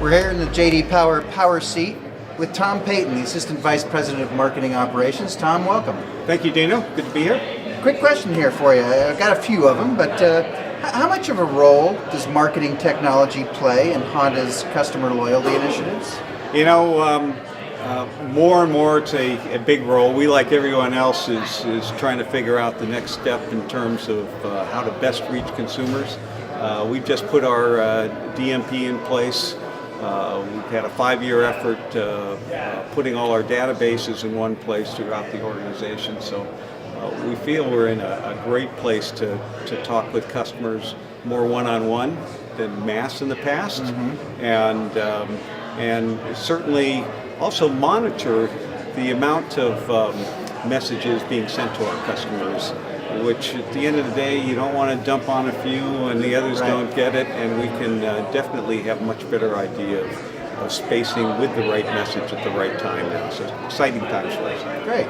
We're here in the J.D. Power Seat with Tom Peyton, the Assistant Vice President of Marketing Operations. Tom, welcome. Thank you, Geno. Good to be here. Quick question here for you. I've got a few of them, but how much of a role does marketing technology play in Honda's customer loyalty initiatives? You know, more and more it's a big role. We, like everyone else, is trying to figure out the next step in terms of how to best reach consumers. We've just put our DMP in place. We've had a 5-year effort putting all our databases in one place throughout the organization. So we feel we're in a great place to talk with customers more one-on-one than mass in the past, and certainly also monitor the amount of messages being sent to our customers, which at the end of the day, you don't want to dump on a few and the others don't get it, and we can definitely have much better idea of spacing with the right message at the right time now. So exciting times for us. Great.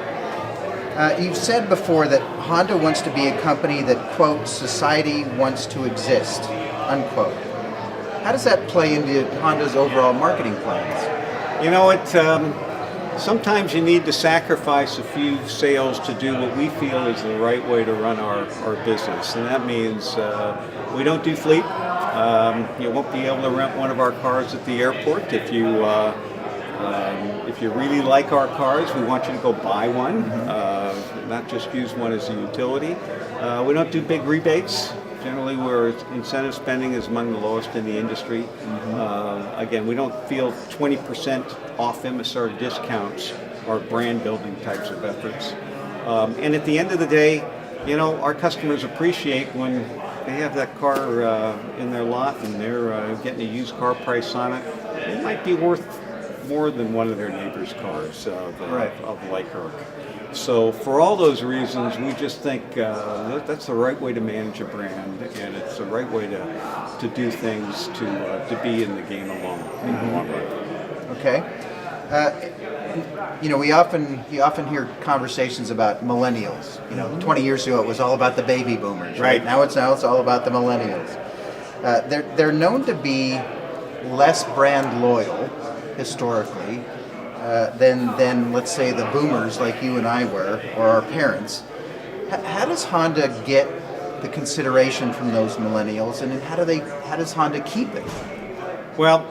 You've said before that Honda wants to be a company that, quote, society wants to exist, unquote. How does that play into Honda's overall marketing plans? You know, sometimes you need to sacrifice a few sales to do what we feel is the right way to run our business, and that means we don't do fleet. You won't be able to rent one of our cars at the airport. If you really like our cars, we want you to go buy one, not just use one as a utility. We don't do big rebates. Generally, where incentive spending is among the lowest in the industry. Again, we don't feel 20% off MSR discounts or brand building types of efforts. And at the end of the day, you know, our customers appreciate when they have that car in their lot and they're getting a used car price on it. It might be worth more than one of their neighbor's cars of like her. So for all those reasons, we just think that's the right way to manage a brand, and it's the right way to do things to be in the game in the long run. Okay. You know, you often hear conversations about millennials. You know, 20 years ago it was all about the baby boomers. Right. Now it's all about the millennials. They're known to be less brand loyal historically than let's say the boomers like you and I were, or our parents. How does Honda get the consideration from those millennials, and how does Honda keep it? Well,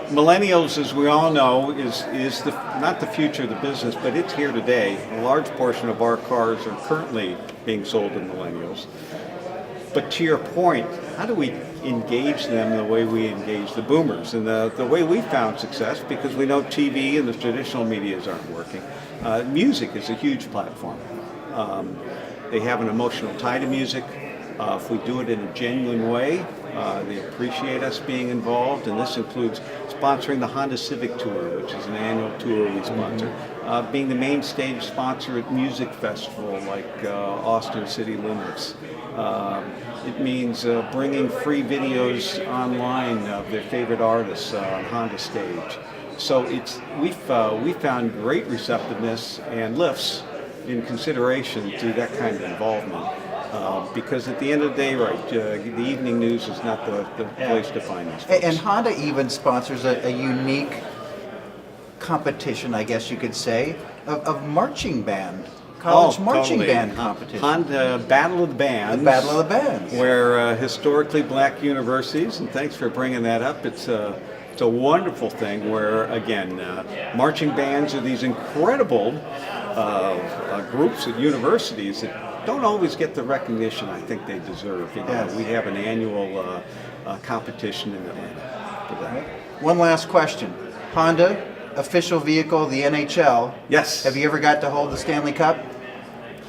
millennials, as we all know, is not the future of the business, but it's here today. A large portion of our cars are currently being sold to millennials. But to your point, how do we engage them the way we engage the boomers? And the way we found success, because we know TV and the traditional medias aren't working, music is a huge platform. They have an emotional tie to music. If we do it in a genuine way, they appreciate us being involved, and this includes sponsoring the Honda Civic Tour, which is an annual tour we sponsor, being the main stage sponsor at music festival like Austin City Limits. It means bringing free videos online of their favorite artists on Honda stage. So we found great receptiveness and lifts in consideration through that kind of involvement. Because at the end of the day, the evening news is not the place to find these folks. And Honda even sponsors a unique competition, I guess you could say, of marching band. College marching band competition. Honda Battle of the Bands. The Battle of the Bands. Where historically black universities, and thanks for bringing that up, it's a wonderful thing where, again, marching bands are these incredible groups at universities that don't always get the recognition I think they deserve. You know, yes. We have an annual competition in Atlanta for that. One last question. Honda, official vehicle of the NHL. Yes. Have you ever got to hold the Stanley Cup?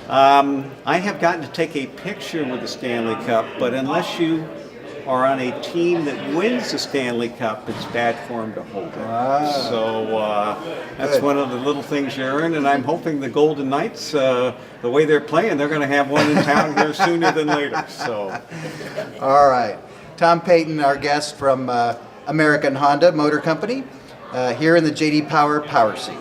I have gotten to take a picture with the Stanley Cup, but unless you are on a team that wins the Stanley Cup, it's bad form to hold it. So that's good. One of the little things you earn, and I'm hoping the Golden Knights, the way they're playing, they're going to have one in town here sooner than later. So, all right. Tom Peyton, our guest from American Honda Motor Company, here in the J.D. Power Seat.